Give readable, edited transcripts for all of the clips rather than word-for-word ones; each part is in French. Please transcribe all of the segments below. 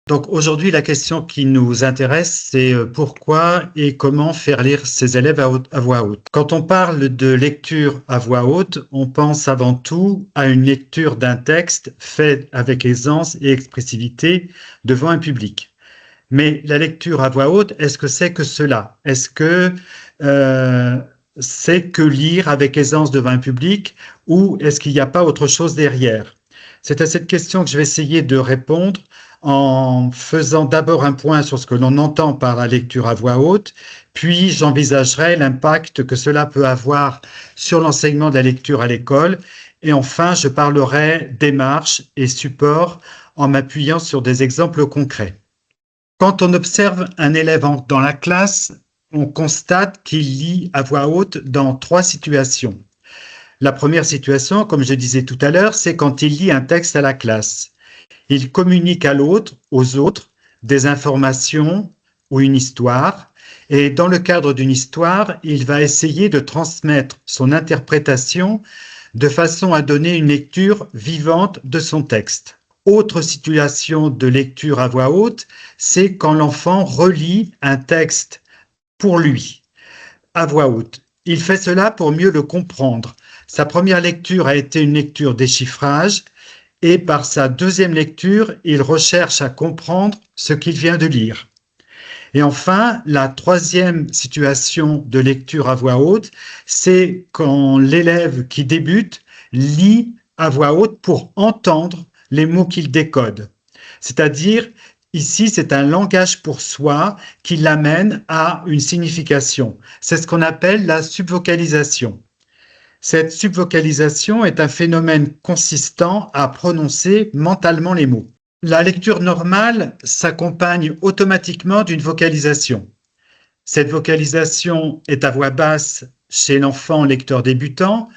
Donc aujourd'hui, la question qui nous intéresse, c'est pourquoi et comment faire lire ses élèves à voix haute. Quand on parle de lecture à voix haute, on pense avant tout à une lecture d'un texte fait avec aisance et expressivité devant un public. Mais la lecture à voix haute, est-ce que c'est que cela? Est-ce que c'est que lire avec aisance devant un public ou est-ce qu'il n'y a pas autre chose derrière? C'est à cette question que je vais essayer de répondre en faisant d'abord un point sur ce que l'on entend par la lecture à voix haute, puis j'envisagerai l'impact que cela peut avoir sur l'enseignement de la lecture à l'école, et enfin je parlerai démarche et support en m'appuyant sur des exemples concrets. Quand on observe un élève dans la classe, on constate qu'il lit à voix haute dans 3 situations. La première situation, comme je disais tout à l'heure, c'est quand il lit un texte à la classe. Il communique à l'autre, aux autres, des informations ou une histoire, et dans le cadre d'une histoire, il va essayer de transmettre son interprétation de façon à donner une lecture vivante de son texte. Autre situation de lecture à voix haute, c'est quand l'enfant relit un texte pour lui, à voix haute. Il fait cela pour mieux le comprendre. Sa première lecture a été une lecture déchiffrage et par sa deuxième lecture, il recherche à comprendre ce qu'il vient de lire. Et enfin, la troisième situation de lecture à voix haute, c'est quand l'élève qui débute lit à voix haute pour entendre les mots qu'il décode. C'est-à-dire, ici, c'est un langage pour soi qui l'amène à une signification. C'est ce qu'on appelle la subvocalisation. Cette subvocalisation est un phénomène consistant à prononcer mentalement les mots. La lecture normale s'accompagne automatiquement d'une vocalisation. Cette vocalisation est à voix basse chez l'enfant lecteur débutant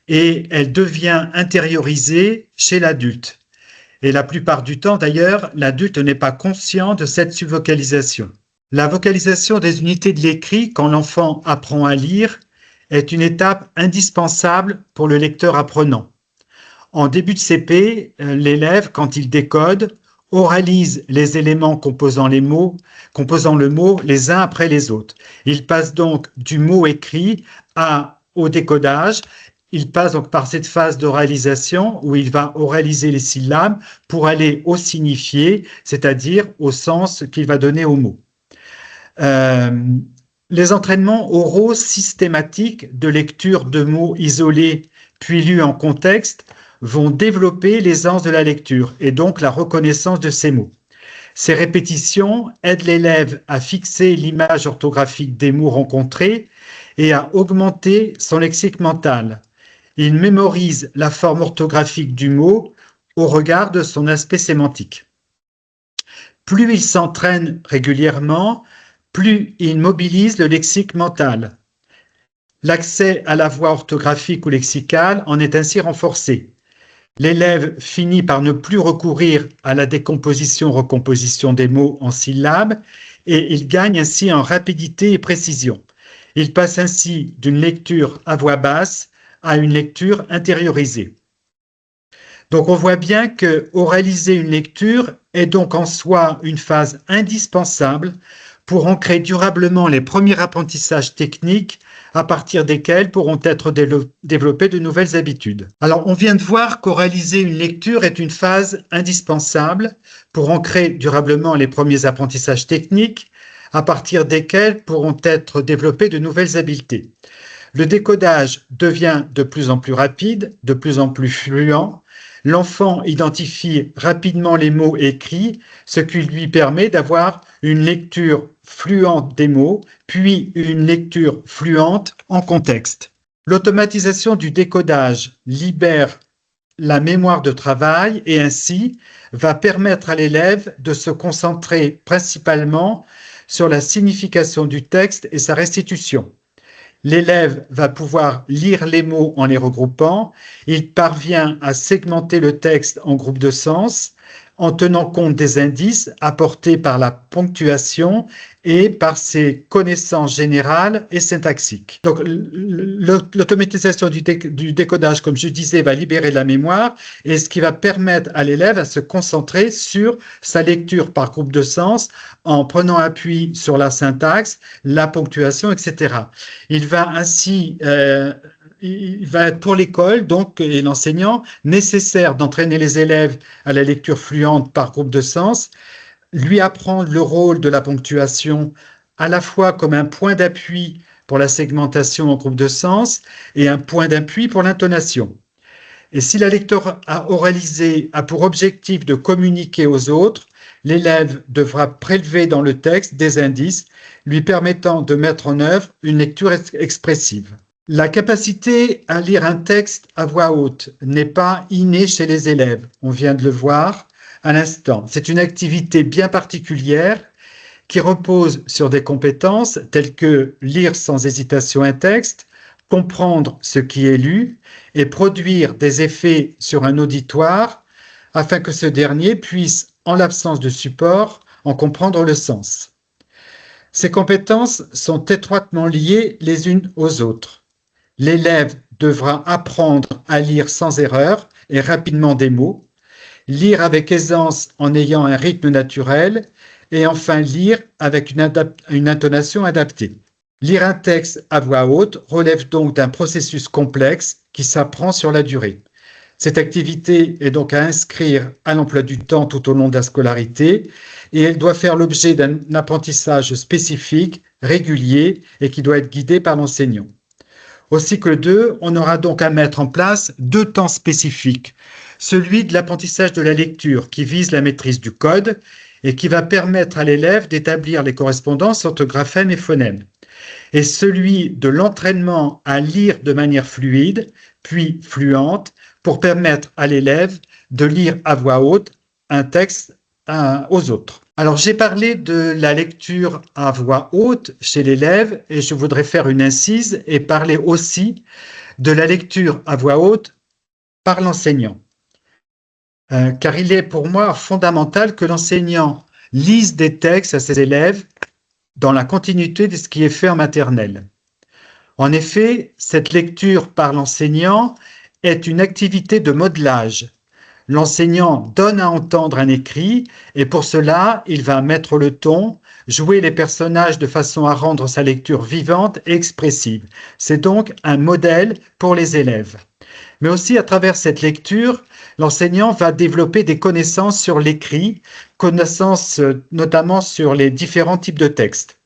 et elle devient intériorisée chez l'adulte. Et la plupart du temps, d'ailleurs, l'adulte n'est pas conscient de cette subvocalisation. La vocalisation des unités de l'écrit, quand l'enfant apprend à lire, est une étape indispensable pour le lecteur apprenant. En début de CP, l'élève, quand il décode, oralise les éléments composant le mot les uns après les autres. Il passe donc du mot écrit au décodage. Il passe donc par cette phase d'oralisation où il va oraliser les syllabes pour aller au signifié, c'est-à-dire au sens qu'il va donner au mot. Les entraînements oraux systématiques de lecture de mots isolés puis lus en contexte vont développer l'aisance de la lecture et donc la reconnaissance de ces mots. Ces répétitions aident l'élève à fixer l'image orthographique des mots rencontrés et à augmenter son lexique mental. Il mémorise la forme orthographique du mot au regard de son aspect sémantique. Plus il s'entraîne régulièrement, plus il mobilise le lexique mental. L'accès à la voie orthographique ou lexicale en est ainsi renforcé. L'élève finit par ne plus recourir à la décomposition-recomposition des mots en syllabes et il gagne ainsi en rapidité et précision. Il passe ainsi d'une lecture à voix basse à une lecture intériorisée. Donc on voit bien que oraliser une lecture est donc en soi une phase indispensable pour ancrer durablement les premiers apprentissages techniques à partir desquels pourront être développées de nouvelles habitudes. Alors on vient de voir qu'oraliser une lecture est une phase indispensable pour ancrer durablement les premiers apprentissages techniques à partir desquels pourront être développées de nouvelles habiletés. Le décodage devient de plus en plus rapide, de plus en plus fluent. L'enfant identifie rapidement les mots écrits, ce qui lui permet d'avoir une lecture fluente des mots, puis une lecture fluente en contexte. L'automatisation du décodage libère la mémoire de travail et ainsi va permettre à l'élève de se concentrer principalement sur la signification du texte et sa restitution. L'élève va pouvoir lire les mots en les regroupant, il parvient à segmenter le texte en groupes de sens, en tenant compte des indices apportés par la ponctuation et par ses connaissances générales et syntaxiques. Donc, l'automatisation du décodage, comme je disais, va libérer la mémoire et ce qui va permettre à l'élève à se concentrer sur sa lecture par groupe de sens en prenant appui sur la syntaxe, la ponctuation, etc. Il va ainsi il va être pour l'école donc et l'enseignant nécessaire d'entraîner les élèves à la lecture fluente par groupe de sens, lui apprendre le rôle de la ponctuation à la fois comme un point d'appui pour la segmentation en groupe de sens et un point d'appui pour l'intonation. Et si la lecture oralisée a pour objectif de communiquer aux autres, l'élève devra prélever dans le texte des indices lui permettant de mettre en œuvre une lecture expressive. La capacité à lire un texte à voix haute n'est pas innée chez les élèves, on vient de le voir à l'instant. C'est une activité bien particulière qui repose sur des compétences telles que lire sans hésitation un texte, comprendre ce qui est lu et produire des effets sur un auditoire afin que ce dernier puisse, en l'absence de support, en comprendre le sens. Ces compétences sont étroitement liées les unes aux autres. L'élève devra apprendre à lire sans erreur et rapidement des mots, lire avec aisance en ayant un rythme naturel et enfin lire avec une intonation adaptée. Lire un texte à voix haute relève donc d'un processus complexe qui s'apprend sur la durée. Cette activité est donc à inscrire à l'emploi du temps tout au long de la scolarité et elle doit faire l'objet d'un apprentissage spécifique, régulier et qui doit être guidé par l'enseignant. Au cycle 2, on aura donc à mettre en place 2 temps spécifiques. Celui de l'apprentissage de la lecture qui vise la maîtrise du code et qui va permettre à l'élève d'établir les correspondances entre graphèmes et phonèmes. Et celui de l'entraînement à lire de manière fluide, puis fluente, pour permettre à l'élève de lire à voix haute un texte aux autres. Alors, j'ai parlé de la lecture à voix haute chez l'élève et je voudrais faire une incise et parler aussi de la lecture à voix haute par l'enseignant. Car il est pour moi fondamental que l'enseignant lise des textes à ses élèves dans la continuité de ce qui est fait en maternelle. En effet, cette lecture par l'enseignant est une activité de modelage. L'enseignant donne à entendre un écrit et pour cela, il va mettre le ton, jouer les personnages de façon à rendre sa lecture vivante et expressive. C'est donc un modèle pour les élèves. Mais aussi à travers cette lecture, l'enseignant va développer des connaissances sur l'écrit, connaissances notamment sur les différents types de textes.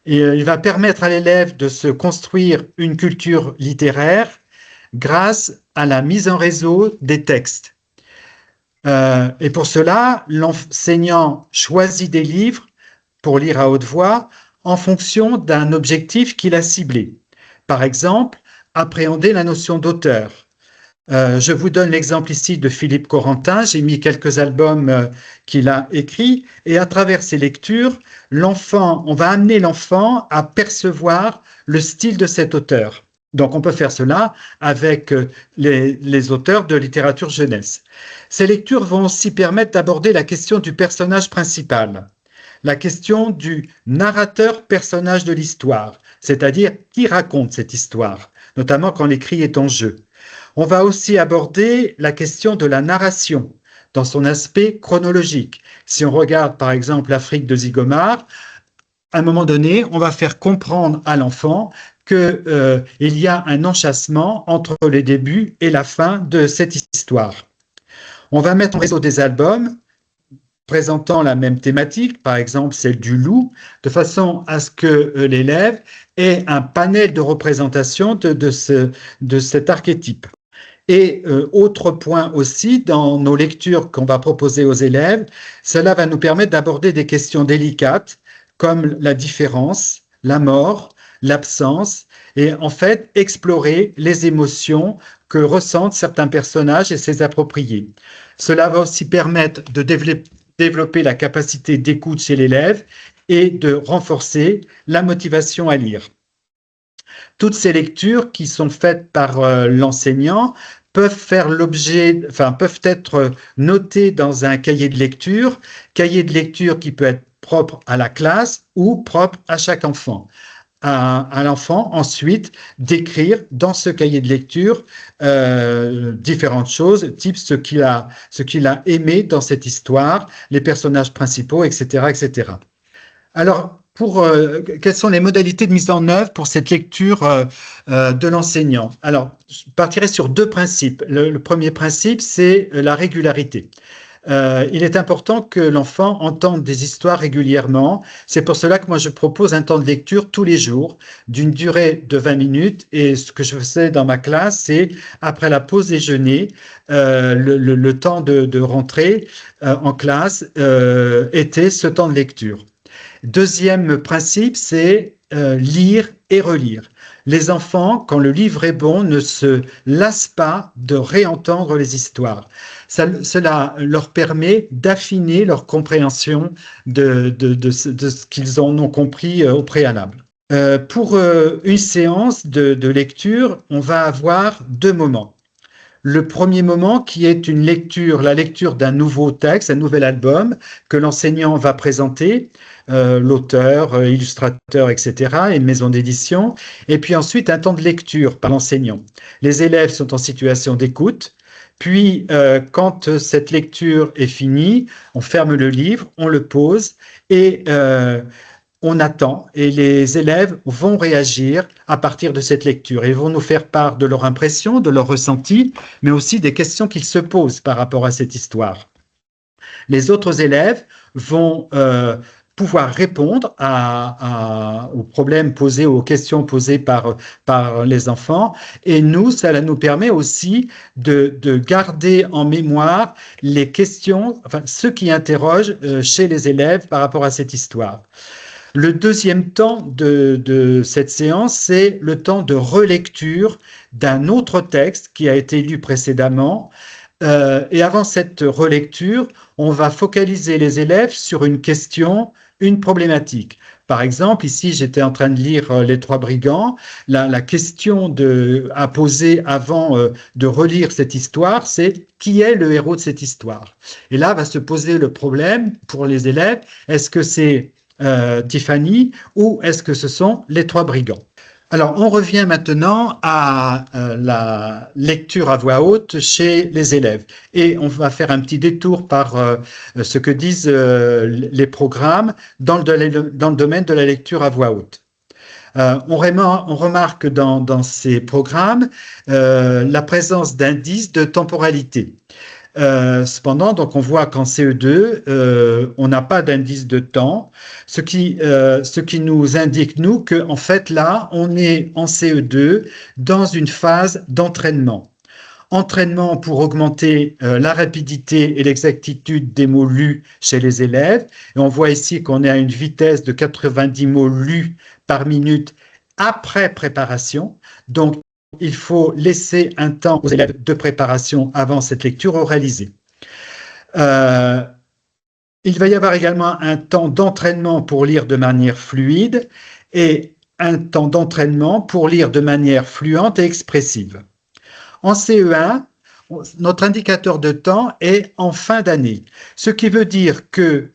Et il va permettre à l'élève de se construire une culture littéraire grâce à la mise en réseau des textes. Et pour cela, l'enseignant choisit des livres pour lire à haute voix en fonction d'un objectif qu'il a ciblé. Par exemple, appréhender la notion d'auteur. Je vous donne l'exemple ici de Philippe Corentin. J'ai mis quelques albums qu'il a écrits et à travers ces lectures, on va amener l'enfant à percevoir le style de cet auteur. Donc, on peut faire cela avec les auteurs de littérature jeunesse. Ces lectures vont aussi permettre d'aborder la question du personnage principal, la question du narrateur-personnage de l'histoire, c'est-à-dire qui raconte cette histoire, notamment quand l'écrit est en jeu. On va aussi aborder la question de la narration dans son aspect chronologique. Si on regarde par exemple l'Afrique de Zygomar, à un moment donné, on va faire comprendre à l'enfant qu'il y a un enchâssement entre le début et la fin de cette histoire. On va mettre en réseau des albums présentant la même thématique, par exemple celle du loup, de façon à ce que l'élève ait un panel de représentation de cet archétype. Et autre point aussi, dans nos lectures qu'on va proposer aux élèves, cela va nous permettre d'aborder des questions délicates comme la différence, la mort, l'absence, et en fait explorer les émotions que ressentent certains personnages et s'y approprier. Cela va aussi permettre de développer la capacité d'écoute chez l'élève et de renforcer la motivation à lire. Toutes ces lectures qui sont faites par l'enseignant peuvent faire l'objet, enfin peuvent être notés dans un cahier de lecture qui peut être propre à la classe ou propre à chaque enfant. À l'enfant ensuite d'écrire dans ce cahier de lecture différentes choses, type ce qu'il a aimé dans cette histoire, les personnages principaux, etc., etc. Alors, quelles sont les modalités de mise en œuvre pour cette lecture de l'enseignant? Alors, je partirai sur deux principes. Le premier principe, c'est la régularité. Il est important que l'enfant entende des histoires régulièrement. C'est pour cela que moi je propose un temps de lecture tous les jours d'une durée de 20 minutes. Et ce que je faisais dans ma classe, c'est après la pause déjeuner, le temps de rentrer en classe était ce temps de lecture. Deuxième principe, c'est lire et relire. Les enfants, quand le livre est bon, ne se lassent pas de réentendre les histoires. Cela leur permet d'affiner leur compréhension de ce qu'ils en ont compris au préalable. Pour une séance de lecture, on va avoir deux moments. Le premier moment qui est la lecture d'un nouveau texte, un nouvel album que l'enseignant va présenter, l'auteur, illustrateur, etc., une maison d'édition, et puis ensuite un temps de lecture par l'enseignant. Les élèves sont en situation d'écoute, puis quand cette lecture est finie, on ferme le livre, on le pose et on attend et les élèves vont réagir à partir de cette lecture. Ils vont nous faire part de leur impression, de leur ressenti, mais aussi des questions qu'ils se posent par rapport à cette histoire. Les autres élèves vont pouvoir répondre aux problèmes posés, aux questions posées par les enfants. Et nous, cela nous permet aussi de garder en mémoire les questions, enfin, ceux qui interrogent chez les élèves par rapport à cette histoire. Le deuxième temps de cette séance, c'est le temps de relecture d'un autre texte qui a été lu précédemment. Et avant cette relecture, on va focaliser les élèves sur une question, une problématique. Par exemple, ici, j'étais en train de lire Les Trois Brigands. La question à poser avant de relire cette histoire, c'est qui est le héros de cette histoire? Et là, va se poser le problème pour les élèves, est-ce que c'est Tiffany ou est-ce que ce sont les Trois Brigands? Alors, on revient maintenant à la lecture à voix haute chez les élèves. Et on va faire un petit détour par ce que disent les programmes dans le domaine de la lecture à voix haute. On remarque dans ces programmes la présence d'indices de temporalité. Cependant, donc on voit qu'en CE2, on n'a pas d'indice de temps, ce qui nous indique, nous, qu'en fait, là, on est en CE2 dans une phase d'entraînement. Entraînement pour augmenter la rapidité et l'exactitude des mots lus chez les élèves. Et on voit ici qu'on est à une vitesse de 90 mots lus par minute après préparation. Donc, il faut laisser un temps aux élèves de préparation avant cette lecture oralisée. Il va y avoir également un temps d'entraînement pour lire de manière fluide et un temps d'entraînement pour lire de manière fluente et expressive. En CE1, notre indicateur de temps est en fin d'année, ce qui veut dire que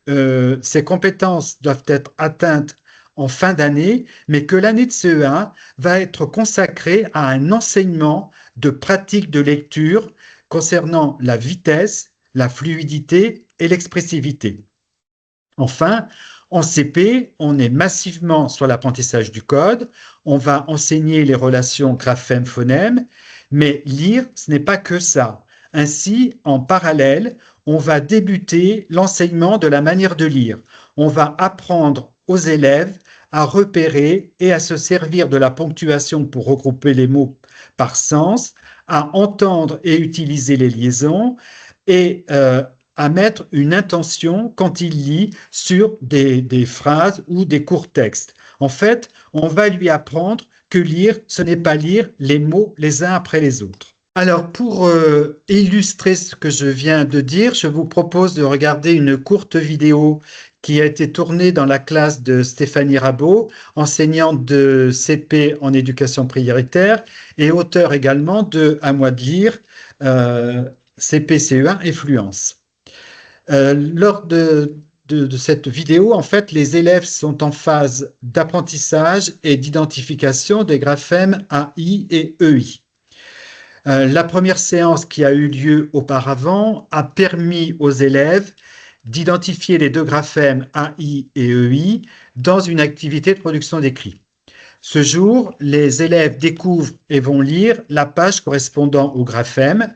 ces compétences doivent être atteintes en fin d'année, mais que l'année de CE1 va être consacrée à un enseignement de pratique de lecture concernant la vitesse, la fluidité et l'expressivité. Enfin, en CP, on est massivement sur l'apprentissage du code, on va enseigner les relations graphème-phonème, mais lire, ce n'est pas que ça. Ainsi, en parallèle, on va débuter l'enseignement de la manière de lire. On va apprendre aux élèves à repérer et à se servir de la ponctuation pour regrouper les mots par sens, à entendre et utiliser les liaisons et à mettre une intention quand il lit sur des phrases ou des courts textes. En fait, on va lui apprendre que lire, ce n'est pas lire les mots les uns après les autres. Alors, pour illustrer ce que je viens de dire, je vous propose de regarder une courte vidéo qui a été tournée dans la classe de Stéphanie Rabault, enseignante de CP en éducation prioritaire et auteure également de À moi de lire, CP CE1 et Fluence. Lors de cette vidéo, en fait, les élèves sont en phase d'apprentissage et d'identification des graphèmes AI et EI. La première séance qui a eu lieu auparavant a permis aux élèves d'identifier les deux graphèmes AI et EI dans une activité de production d'écrit. Ce jour, les élèves découvrent et vont lire la page correspondant au graphème.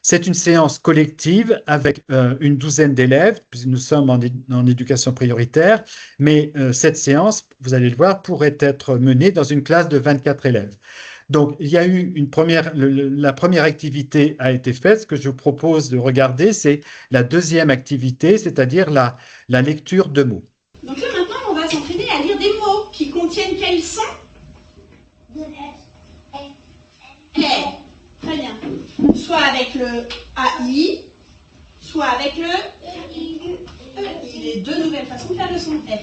C'est une séance collective avec une douzaine d'élèves, puisque nous sommes en éducation prioritaire, mais cette séance, vous allez le voir, pourrait être menée dans une classe de 24 élèves. Donc, il y a eu la première activité a été faite. Ce que je vous propose de regarder, c'est la deuxième activité, c'est-à-dire la lecture de mots. Donc là, maintenant, on va s'entraîner à lire des mots qui contiennent quels sons? Très bien. Soit avec le AI, soit avec le EI. Les deux nouvelles façons de faire le son F.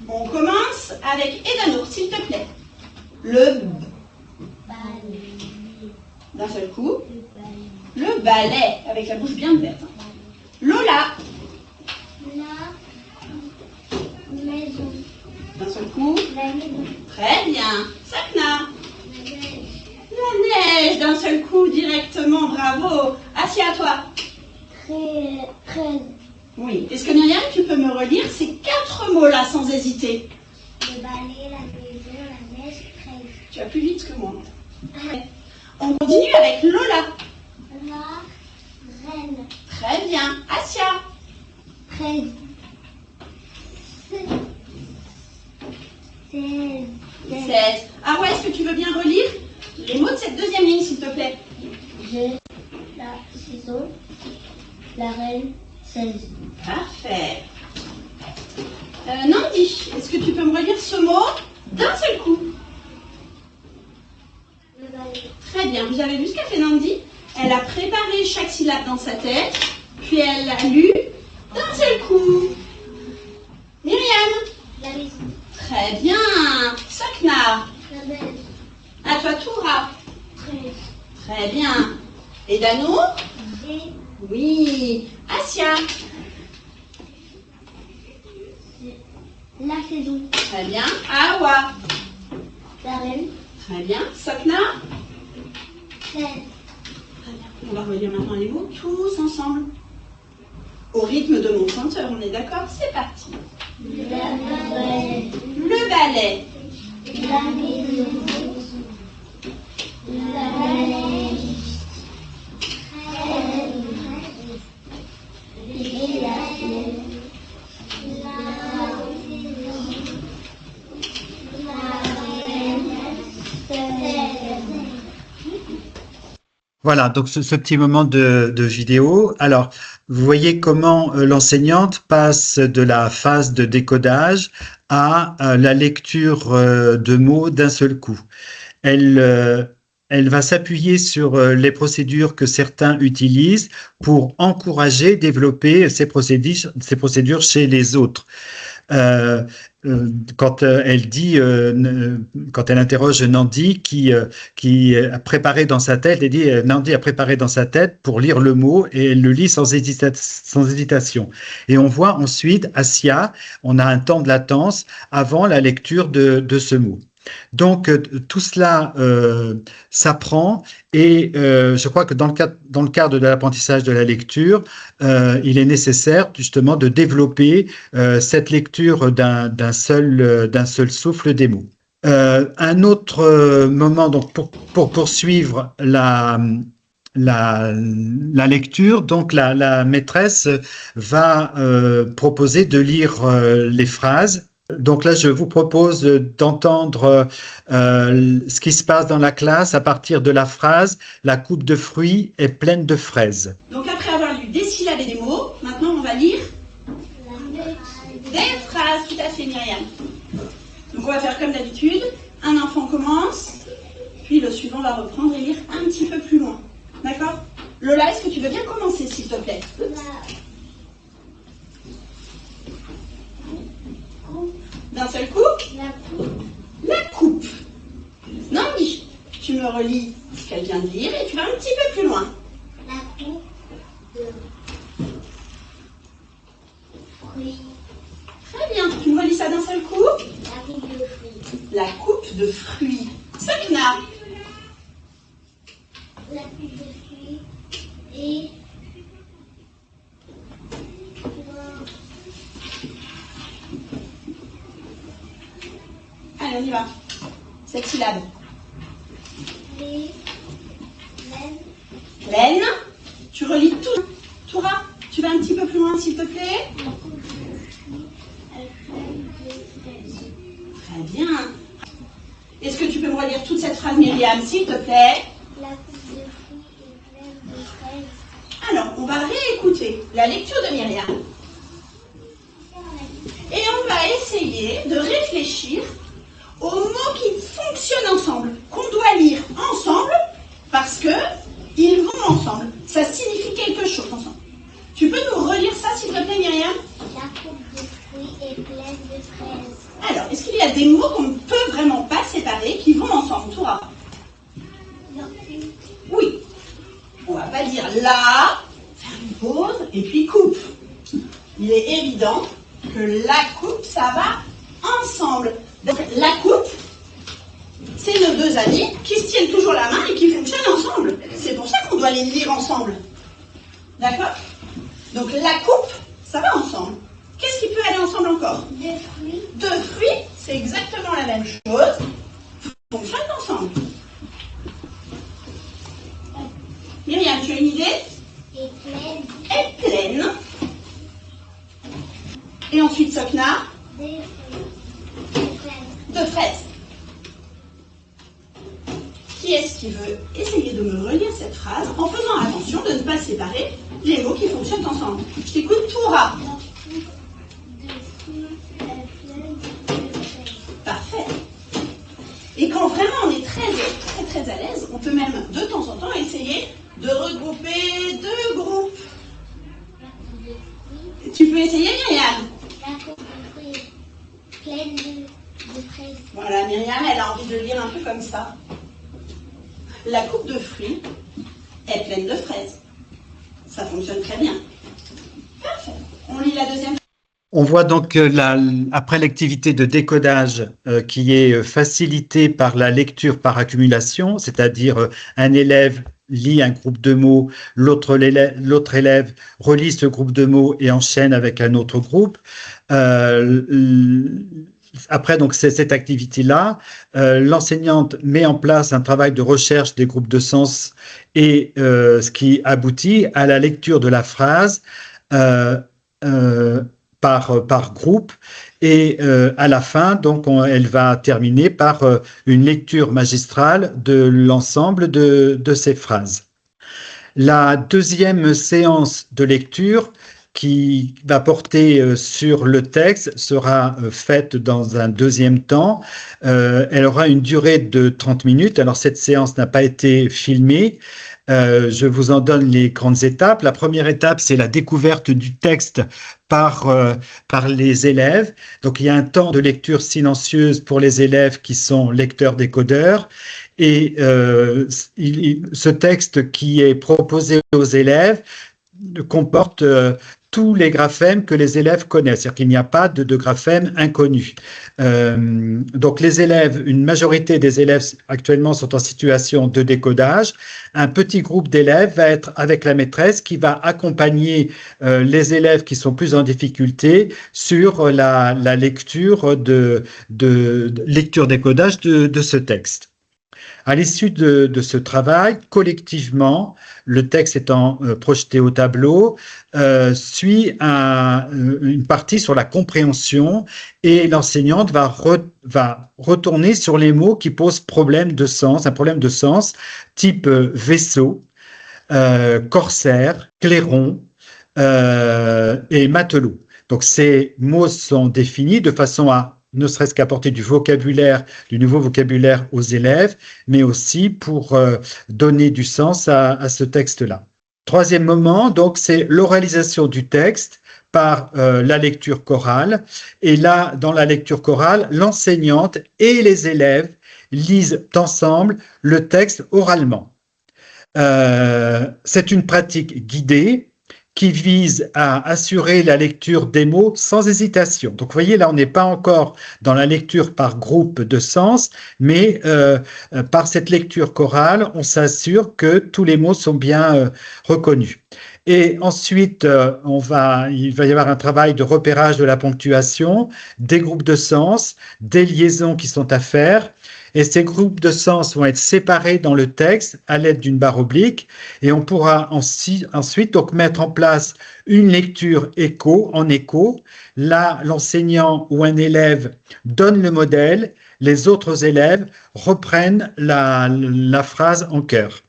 On commence avec Edanour, s'il te plaît. Le d'un seul coup. Le balai, avec la bouche bien ouverte. Lola. Maison. D'un seul coup. La maison. Très bien. Sakna. La neige, d'un seul coup, directement, bravo. Assis à toi. 13. Oui. Est-ce que Myriam, tu peux me relire ces 4 mots-là sans hésiter? Le balai, la maison, la neige, 13. Tu vas plus vite que moi. On continue avec Lola. La reine. Très bien. Asia. 13. 16. 16. Arwa, est-ce que tu veux bien relire les mots de cette deuxième ligne, s'il te plaît? J'ai la saison, la reine, 16. Parfait. Nandi, est-ce que tu peux me relire ce mot d'un seul coup? Le balai. Très bien. Vous avez vu ce qu'a fait Nandi? Elle a préparé chaque syllabe dans sa tête, puis elle l'a lu d'un seul coup. Myriam. La maison. Très bien. Sakna. La neige. À toi, Toura. 13. Très bien. Et Dano? J'ai Oui. Asia. la saison, Très bien. Awa. la reine, Très bien. Sakna. 16. Très bien. On va relire maintenant les mots tous ensemble. Au rythme de mon chanteur, on est d'accord? C'est parti. Le balai. Le balai. La maison. La neige. Et la neige. Voilà, donc ce petit moment de vidéo. Alors, vous voyez comment l'enseignante passe de la phase de décodage à la lecture de mots d'un seul coup. Elle va s'appuyer sur les procédures que certains utilisent pour encourager, développer ces procédures chez les autres. Quand elle dit, quand elle interroge Nandi qui a préparé dans sa tête, elle dit Nandi a préparé dans sa tête pour lire le mot et elle le lit sans hésitation. Et on voit ensuite Asia, on a un temps de latence avant la lecture de ce mot. Donc tout cela s'apprend et je crois que dans le cadre de l'apprentissage de la lecture, il est nécessaire justement de développer cette lecture d'un seul souffle des mots. Un autre moment donc pour poursuivre la lecture, donc la maîtresse va proposer de lire les phrases. Donc là, je vous propose d'entendre ce qui se passe dans la classe à partir de la phrase « La coupe de fruits est pleine de fraises ». Donc après avoir lu des syllabes et des mots, maintenant on va lire des phrases. Tout à fait, Myriam. Donc on va faire comme d'habitude. Un enfant commence, puis le suivant va reprendre et lire un petit peu plus loin. veux bien commencer, s'il te plaît? D'un seul coup? La coupe. Nangui, tu me relis ce qu'elle vient de lire et tu vas un petit peu plus loin. La coupe de fruits. Très bien, tu me relis ça d'un seul coup? La coupe de fruits. La coupe de fruits. Sakna. La coupe de fruits et Allez, on y va. Cette syllabe. les Laine. Tu relis tout. Toura, tu vas un petit peu plus loin, s'il te plaît? la coupe de fruits, elle fait des fraises. Très bien. Est-ce que tu peux me relire toute cette phrase, Myriam, s'il te plaît? La coupe de fruits est pleine de fraises. Alors, on va réécouter la lecture de Myriam. Et on va essayer de réfléchir aux mots qui fonctionnent ensemble, qu'on doit lire ensemble, parce que ils vont ensemble. Ça signifie quelque chose ensemble. Tu peux nous relire ça, s'il te plaît, Myriam? La coupe de fruits est pleine de fraises. Alors, est-ce qu'il y a des mots qu'on ne peut vraiment pas séparer, qui vont ensemble, Toura? Non. Oui. On va pas dire là, faire une pause, et puis coupe. Il est évident que la coupe, ça va ensemble. Donc, la coupe, c'est nos deux amis qui se tiennent toujours la main et qui fonctionnent ensemble. C'est pour ça qu'on doit les lire ensemble. D'accord? Donc, la coupe, ça va ensemble. Qu'est-ce qui peut aller ensemble encore? De fruits Deux fruits, c'est exactement la même chose. Fonctionnent ensemble. Myriam, tu as une idée? et pleine Est pleine. Et ensuite, Sokna, de fruits. De fraises. de fraises. Qui est-ce qui veut essayer de me relire cette phrase en faisant attention de ne pas séparer les mots qui fonctionnent ensemble? Je t'écoute, Toura. La coupe de fruits est pleine de fraises. Parfait. Et quand vraiment on est très à l'aise, on peut même de temps en temps essayer de regrouper deux groupes. La coupe de fruits. Tu peux essayer, Myriam? La coupe de fruits est pleine de fraises. Voilà, Myriam, elle a envie de le lire un peu comme ça. La coupe de fruits est pleine de fraises. Ça fonctionne très bien. Parfait. On lit la deuxième. On voit donc après l'activité de décodage qui est facilitée par la lecture par accumulation, c'est-à-dire un élève lit un groupe de mots, l'autre élève relit ce groupe de mots et enchaîne avec un autre groupe. Après donc cette activité-là, l'enseignante met en place un travail de recherche des groupes de sens et ce qui aboutit à la lecture de la phrase par groupe et à la fin, donc, elle va terminer par une lecture magistrale de l'ensemble de ces phrases. La deuxième séance de lecture qui va porter sur le texte sera faite dans un deuxième temps. Elle aura une durée de 30 minutes. Alors, cette séance n'a pas été filmée. Je vous en donne les grandes étapes. La première étape, c'est la découverte du texte par les élèves. Donc, il y a un temps de lecture silencieuse pour les élèves qui sont lecteurs-décodeurs. Et ce texte qui est proposé aux élèves comporte tous les graphèmes que les élèves connaissent, c'est-à-dire qu'il n'y a pas de graphèmes inconnus. Donc les élèves, une majorité des élèves actuellement sont en situation de décodage. Un petit groupe d'élèves va être avec la maîtresse qui va accompagner les élèves qui sont plus en difficulté sur la lecture lecture-décodage de ce texte. À l'issue de ce travail, collectivement, le texte étant projeté au tableau, suit une partie sur la compréhension et l'enseignante va retourner sur les mots qui posent problème de sens, un problème de sens type vaisseau, corsaire, clairon et matelot. Donc ces mots sont définis de façon à ne serait-ce qu'apporter du nouveau vocabulaire aux élèves, mais aussi pour donner du sens à ce texte-là. Troisième moment, donc, c'est l'oralisation du texte par la lecture chorale. Et là, dans la lecture chorale, l'enseignante et les élèves lisent ensemble le texte oralement. C'est une pratique guidée qui vise à assurer la lecture des mots sans hésitation. Donc, vous voyez, là, on n'est pas encore dans la lecture par groupe de sens, mais par cette lecture chorale, on s'assure que tous les mots sont bien reconnus. Et ensuite, il va y avoir un travail de repérage de la ponctuation, des groupes de sens, des liaisons qui sont à faire. Et ces groupes de sens vont être séparés dans le texte à l'aide d'une barre oblique. Et on pourra ensuite donc mettre en place une lecture en écho. Là, l'enseignant ou un élève donne le modèle, les autres élèves reprennent la phrase en chœur.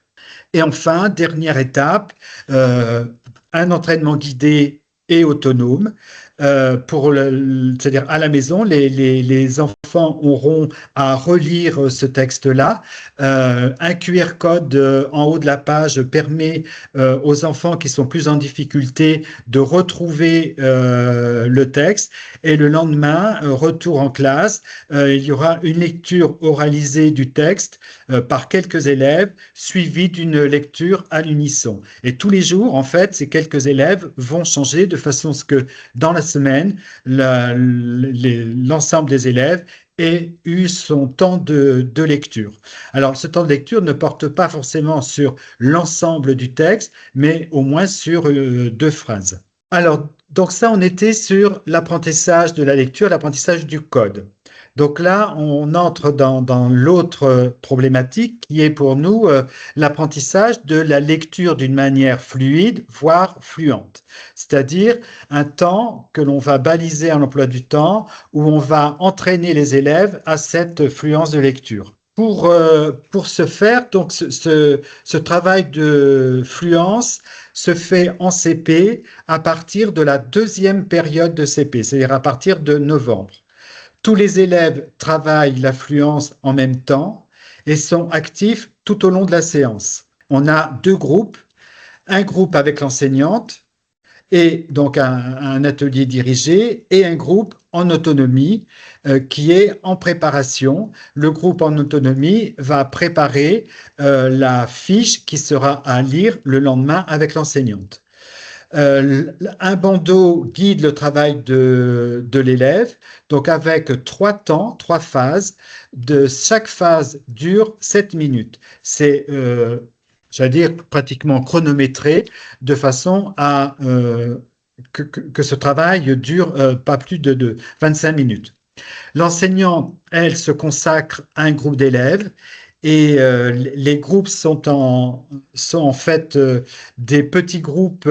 Et enfin, dernière étape, un entraînement guidé et autonome. C'est-à-dire à la maison, les enfants auront à relire ce texte-là. Un QR code en haut de la page permet aux enfants qui sont plus en difficulté de retrouver le texte. Et le lendemain, retour en classe, il y aura une lecture oralisée du texte par quelques élèves, suivie d'une lecture à l'unisson. Et tous les jours, en fait, ces quelques élèves vont changer de façon à ce que dans la semaine, l'ensemble des élèves ait eu son temps de lecture. Alors, ce temps de lecture ne porte pas forcément sur l'ensemble du texte, mais au moins sur 2 phrases. Alors, donc ça, on était sur l'apprentissage de la lecture, l'apprentissage du code. Donc là, on entre dans l'autre problématique qui est pour nous l'apprentissage de la lecture d'une manière fluide, voire fluente. C'est-à-dire un temps que l'on va baliser en emploi du temps, où on va entraîner les élèves à cette fluence de lecture. Pour ce faire, donc ce travail de fluence se fait en CP à partir de la 2e période de CP, c'est-à-dire à partir de novembre. Tous les élèves travaillent la fluence en même temps et sont actifs tout au long de la séance. On a 2 groupes, un groupe avec l'enseignante et donc un atelier dirigé et un groupe en autonomie qui est en préparation. Le groupe en autonomie va préparer la fiche qui sera à lire le lendemain avec l'enseignante. Un bandeau guide le travail de l'élève, donc avec 3 temps, 3 phases. Chaque phase dure 7 minutes. C'est, j'allais dire, pratiquement chronométré, de façon à que ce travail dure pas plus de 25 minutes. L'enseignant, elle, se consacre à un groupe d'élèves. Et les groupes sont en fait des petits groupes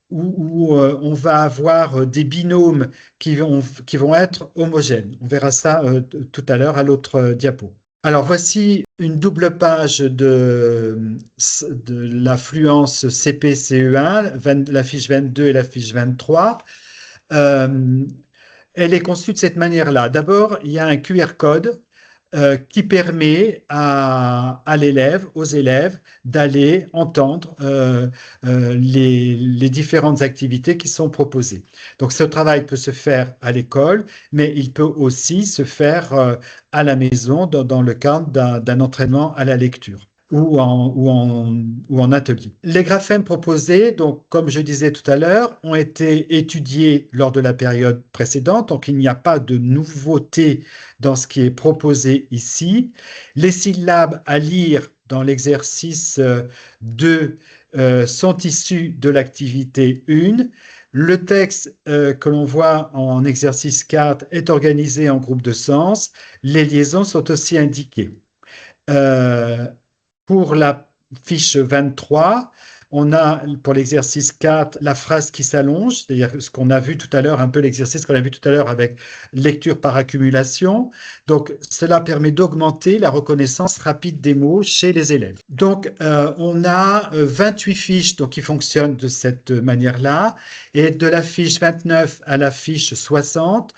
où on va avoir des binômes qui vont être homogènes. On verra ça tout à l'heure à l'autre diapo. Alors voici une double page de la fluence CP-CE1, la fiche 22 et la fiche 23. Elle est conçue de cette manière-là. D'abord, il y a un QR code qui permet à l'élève, aux élèves, d'aller entendre les différentes activités qui sont proposées. Donc, ce travail peut se faire à l'école, mais il peut aussi se faire à la maison dans le cadre d'un entraînement à la lecture ou en atelier. Les graphèmes proposés, donc comme je disais tout à l'heure, ont été étudiés lors de la période précédente, donc il n'y a pas de nouveauté dans ce qui est proposé ici. Les syllabes à lire dans l'exercice 2 sont issus de l'activité 1. Le texte que l'on voit en exercice 4 est organisé en groupe de sens. Les liaisons sont aussi indiquées. Pour la fiche 23, on a pour l'exercice 4 la phrase qui s'allonge, c'est-à-dire ce qu'on a vu tout à l'heure, un peu l'exercice qu'on a vu tout à l'heure avec lecture par accumulation. Donc, cela permet d'augmenter la reconnaissance rapide des mots chez les élèves. Donc, on a 28 fiches donc, qui fonctionnent de cette manière-là. Et de la fiche 29 à la fiche 60,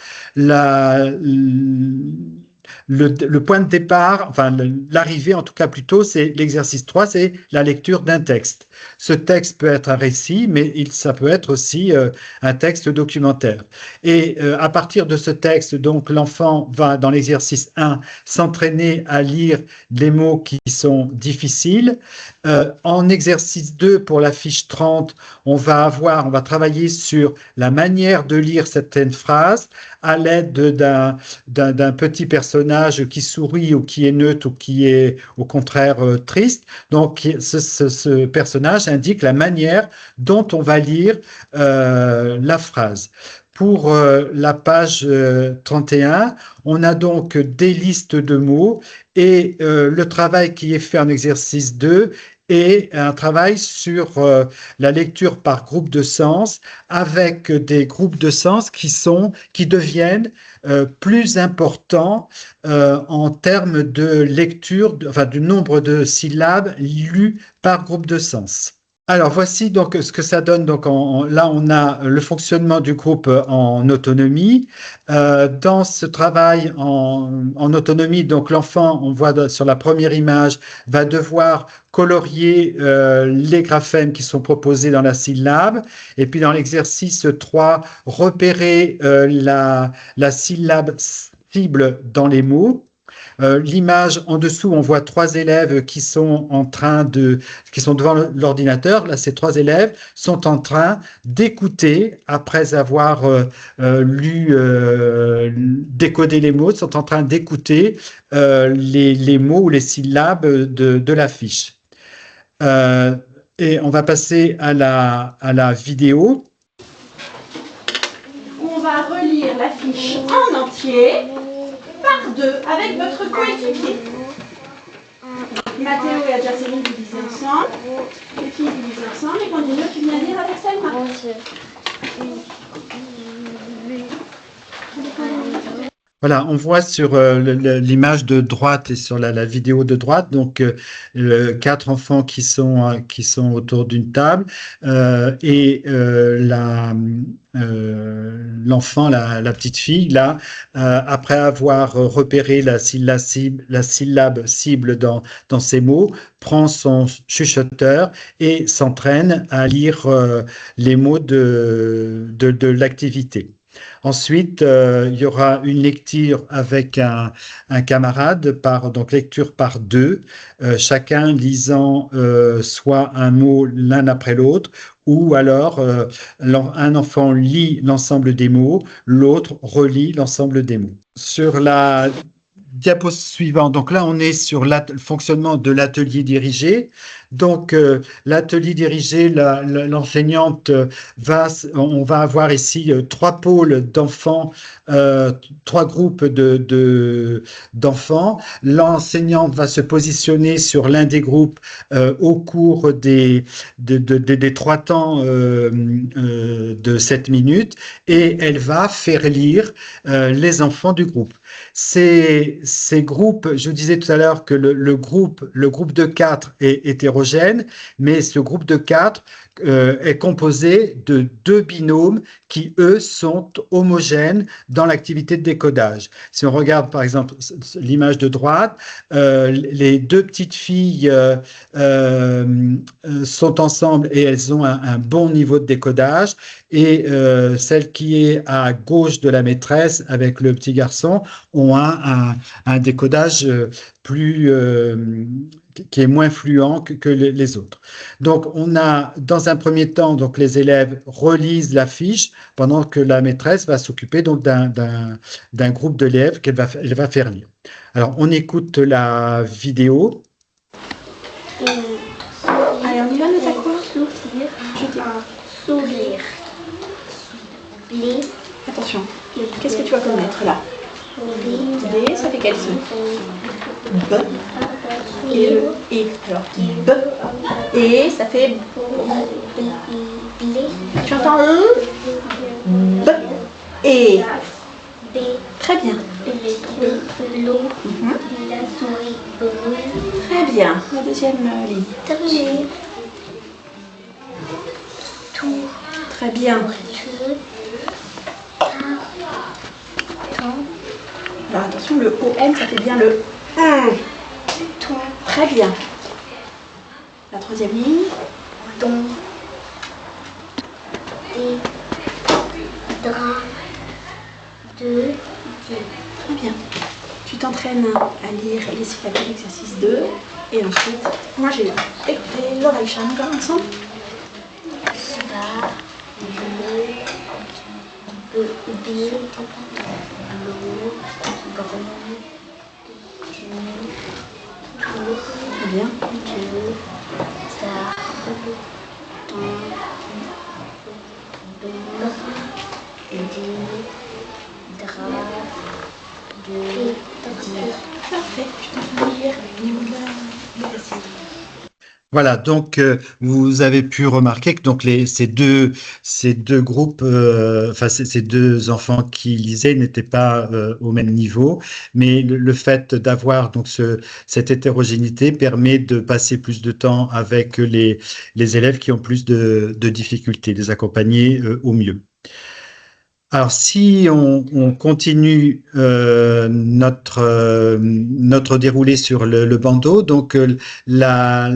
le point de départ, enfin l'arrivée en tout cas plutôt, c'est l'exercice 3, c'est la lecture d'un texte. Ce texte peut être un récit, mais ça peut être aussi un texte documentaire. Et à partir de ce texte, donc l'enfant va dans l'exercice 1 s'entraîner à lire les mots qui sont difficiles. En exercice 2, pour la fiche 30, on va travailler sur la manière de lire certaines phrases à l'aide d'un petit personnage qui sourit ou qui est neutre ou qui est au contraire triste. Donc ce personnage indique la manière dont on va lire la phrase. Pour la page 31, on a donc des listes de mots et le travail qui est fait en exercice 2 et un travail sur la lecture par groupe de sens avec des groupes de sens qui deviennent plus importants en termes de lecture, enfin du nombre de syllabes lues par groupe de sens. Alors voici donc ce que ça donne. Donc là on a le fonctionnement du groupe en autonomie. Dans ce travail en autonomie, donc l'enfant, on voit sur la première image, va devoir colorier les graphèmes qui sont proposés dans la syllabe. Et puis dans l'exercice 3, repérer la syllabe cible dans les mots. L'image en dessous, on voit 3 élèves qui sont devant l'ordinateur. Là, ces 3 élèves sont en train d'écouter, après avoir décodé les mots, sont en train d'écouter les mots ou les syllabes de la fiche. Et on va passer à la vidéo. On va relire la fiche en entier. Par 2 avec votre coéquipier. Mathéo et Adjacéline, vous lisez ensemble. Les filles, vous lisez ensemble. Et Candino, tu viens lire avec Selma. Voilà, on voit sur l'image de droite et sur la vidéo de droite, donc 4 enfants qui sont autour d'une table et l'enfant, la petite fille, là, après avoir repéré la syllabe cible dans ses mots, prend son chuchoteur et s'entraîne à lire les mots de l'activité. Ensuite, il y aura une lecture avec un camarade, donc lecture par 2, chacun lisant soit un mot l'un après l'autre, ou alors un enfant lit l'ensemble des mots, l'autre relit l'ensemble des mots. Sur la diapo suivante, donc là on est sur le fonctionnement de l'atelier dirigé. Donc l'atelier dirigé, l'enseignante on va avoir ici 3 pôles d'enfants, 3 groupes d'enfants. L'enseignante va se positionner sur l'un des groupes au cours des 3 temps de 7 minutes et elle va faire lire les enfants du groupe. Ces groupes, je vous disais tout à l'heure que le groupe de 4 est hétérogène, mais ce groupe de 4 est composé de 2 binômes qui, eux, sont homogènes dans l'activité de décodage. Si on regarde, par exemple, l'image de droite, les 2 petites filles sont ensemble et elles ont un bon niveau de décodage, et celle qui est à gauche de la maîtresse avec le petit garçon ont un décodage qui est moins fluent que les autres. Donc, on a, dans un premier temps, donc les élèves relisent la fiche pendant que la maîtresse va s'occuper donc d'un groupe d'élèves qu'elle va faire lire. Alors, on écoute la vidéo. Allez, on y va, mettre à quoi? Sourire. Sourire. Attention, qu'est-ce que tu vas connaître là? D, ça fait quel son? B. Et le E. Alors, B. Et ça fait tu entends B. Et. Très bien. Très bien. La deuxième ligne. Très bien. Alors, attention. attention, le OM, ça fait bien le 1. Toi, Très bien. La troisième ligne. ton, des, drap, de, Très bien. Tu t'entraînes à lire les syllabes de l'exercice 2. Et ensuite, moi j'ai écouté l'oreille chant encore ensemble. sva, le, bi, l'eau, bron, du, pour, Très bien. de, ça, ton, dor, des, drap, de, dire. Parfait. Je t'entends lire au niveau de l'exercice. Voilà, donc vous avez pu remarquer que donc ces deux groupes, enfin ces deux enfants qui lisaient n'étaient pas au même niveau, mais le fait d'avoir donc cette hétérogénéité permet de passer plus de temps avec les élèves qui ont plus de difficultés, les accompagner au mieux. Alors, si on continue notre déroulé sur le bandeau, donc la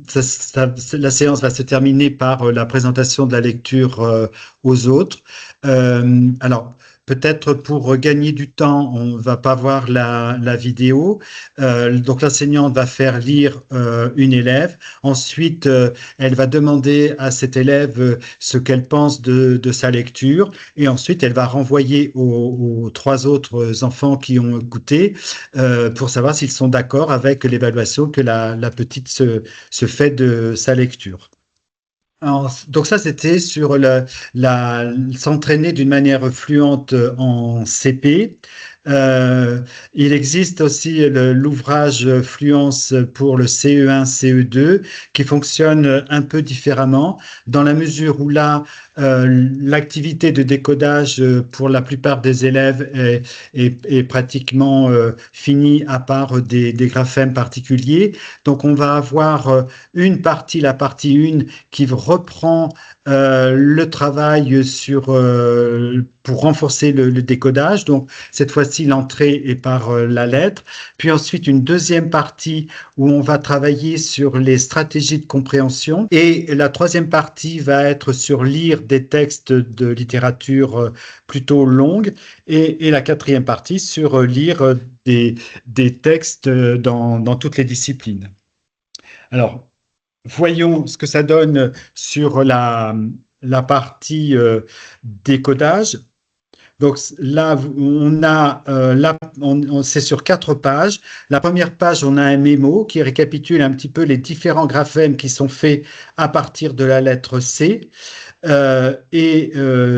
séance va se terminer par la présentation de la lecture aux autres. Alors, peut-être pour gagner du temps, on va pas voir la vidéo. Donc l'enseignante va faire lire une élève. Ensuite, elle va demander à cette élève ce qu'elle pense de sa lecture. Et ensuite, elle va renvoyer aux trois autres enfants qui ont écouté pour savoir s'ils sont d'accord avec l'évaluation que la petite se fait de sa lecture. Alors, donc ça, c'était sur s'entraîner d'une manière fluente en CP. Il existe aussi l'ouvrage Fluence pour le CE1, CE2 qui fonctionne un peu différemment dans la mesure où là, l'activité de décodage pour la plupart des élèves est pratiquement finie à part des graphèmes particuliers. Donc, on va avoir une partie, la partie 1, qui reprend le travail pour renforcer le décodage. Donc, cette fois-ci, l'entrée est par la lettre. Puis ensuite, une deuxième partie où on va travailler sur les stratégies de compréhension. Et la troisième partie va être sur lire des textes de littérature plutôt longues. Et la quatrième partie sur lire des textes dans toutes les disciplines. Alors, voyons ce que ça donne sur la partie décodage. Donc là, c'est sur 4 pages. La première page, on a un mémo qui récapitule un petit peu les différents graphèmes qui sont faits à partir de la lettre C.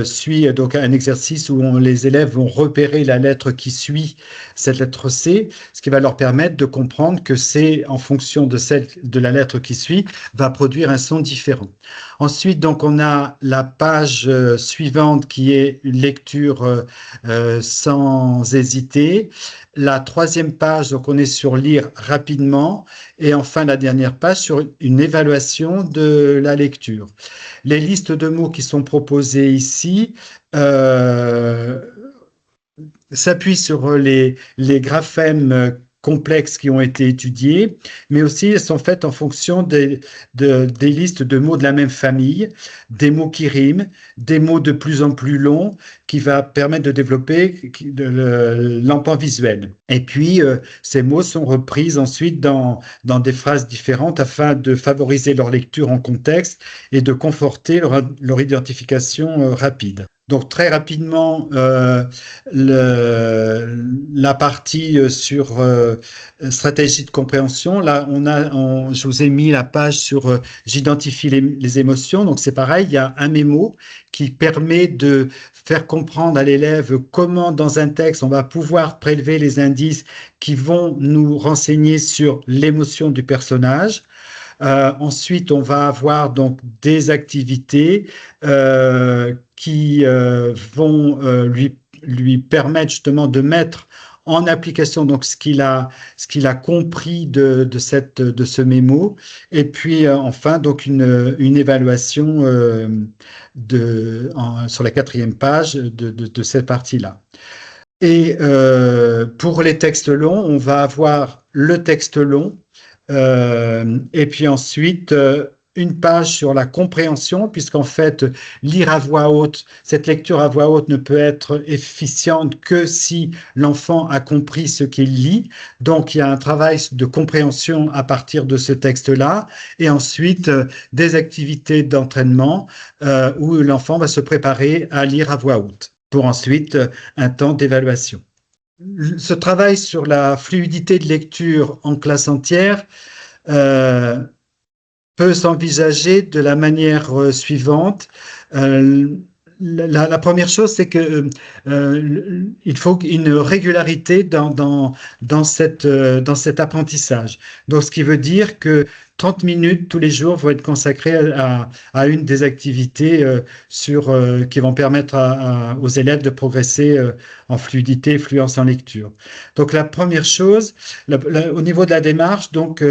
Suit donc un exercice où les élèves vont repérer la lettre qui suit cette lettre C, ce qui va leur permettre de comprendre que C, en fonction de la lettre qui suit, va produire un son différent. Ensuite, donc, on a la page suivante qui est une lecture sans hésiter. La troisième page, donc on est sur lire rapidement. Et enfin, la dernière page sur une évaluation de la lecture. Les listes de mots qui sont proposées ici s'appuient sur les graphèmes complexes qui ont été étudiés, mais aussi elles sont faites en fonction des listes de mots de la même famille, des mots qui riment, des mots de plus en plus longs, qui va permettre de développer l'empan visuel. Et puis, ces mots sont repris ensuite dans des phrases différentes afin de favoriser leur lecture en contexte et de conforter leur identification rapide. Donc très rapidement, la partie sur stratégie de compréhension. Là, je vous ai mis la page sur j'identifie les émotions. Donc c'est pareil, il y a un mémo qui permet de faire comprendre à l'élève comment dans un texte on va pouvoir prélever les indices qui vont nous renseigner sur l'émotion du personnage. Ensuite, on va avoir donc des activités qui vont lui permettre justement de mettre en application donc ce qu'il a compris de ce mémo, et puis enfin donc une évaluation sur la 4e page de cette partie-là. Et pour les textes longs, on va avoir le texte long, et puis ensuite une page sur la compréhension, puisqu'en fait, lire à voix haute, cette lecture à voix haute ne peut être efficiente que si l'enfant a compris ce qu'il lit. Donc, il y a un travail de compréhension à partir de ce texte-là, et ensuite des activités d'entraînement où l'enfant va se préparer à lire à voix haute, pour ensuite un temps d'évaluation. Ce travail sur la fluidité de lecture en classe entière peut s'envisager de la manière suivante. La première chose, c'est que il faut une régularité dans cet apprentissage. Donc, ce qui veut dire que 30 minutes tous les jours vont être consacrées à une des activités qui vont permettre aux élèves de progresser en fluidité et fluence en lecture. Donc, la première chose, au niveau de la démarche, donc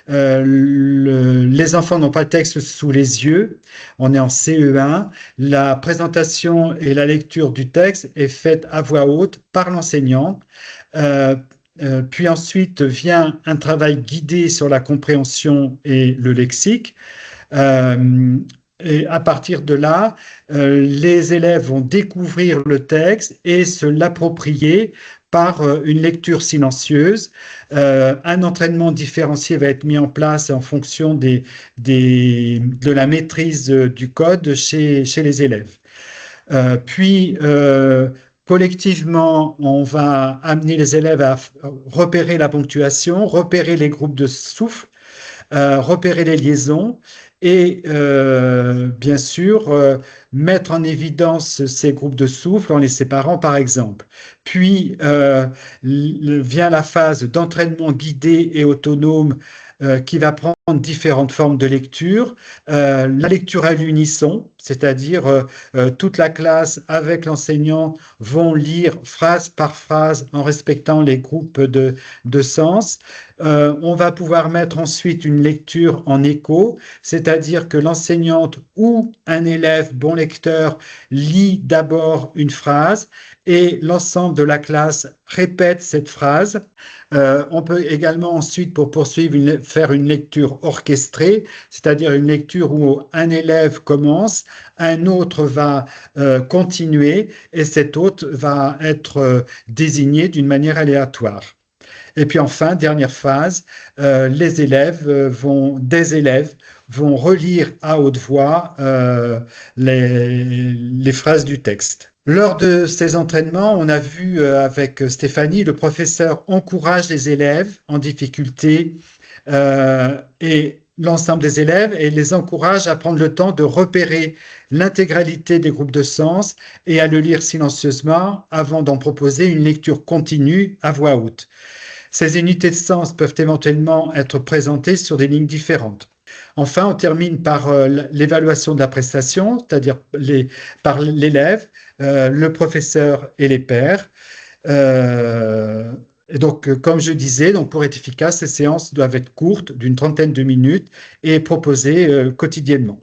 les enfants n'ont pas le texte sous les yeux. On est en CE1. La présentation et la lecture du texte est faite à voix haute par l'enseignant. Puis ensuite vient un travail guidé sur la compréhension et le lexique. Et à partir de là, les élèves vont découvrir le texte et se l'approprier par une lecture silencieuse. Un entraînement différencié va être mis en place en fonction de la maîtrise du code chez les élèves. Puis, collectivement, on va amener les élèves à repérer la ponctuation, repérer les groupes de souffle, repérer les liaisons et bien sûr mettre en évidence ces groupes de souffle en les séparant par exemple. Puis vient la phase d'entraînement guidé et autonome qui va prendre différentes formes de lecture. La lecture à l'unisson, c'est-à-dire toute la classe avec l'enseignant vont lire phrase par phrase en respectant les groupes de sens. On va pouvoir mettre ensuite une lecture en écho, c'est-à-dire que l'enseignante ou un élève bon lecteur lit d'abord une phrase et l'ensemble de la classe répète cette phrase. On peut également ensuite, pour poursuivre, faire une lecture orchestrée, c'est-à-dire une lecture où un élève commence, un autre va continuer et cet autre va être désigné d'une manière aléatoire. Et puis enfin, dernière phase, des élèves vont relire à haute voix les phrases du texte. Lors de ces entraînements, on a vu avec Stéphanie, le professeur encourage les élèves en difficulté et l'ensemble des élèves et les encourage à prendre le temps de repérer l'intégralité des groupes de sens et à le lire silencieusement avant d'en proposer une lecture continue à voix haute. Ces unités de sens peuvent éventuellement être présentées sur des lignes différentes. Enfin, on termine par l'évaluation de la prestation, c'est-à-dire par l'élève, le professeur et les pairs. Et donc, comme je disais, donc pour être efficace, ces séances doivent être courtes, d'une 30aine de minutes, et proposées quotidiennement.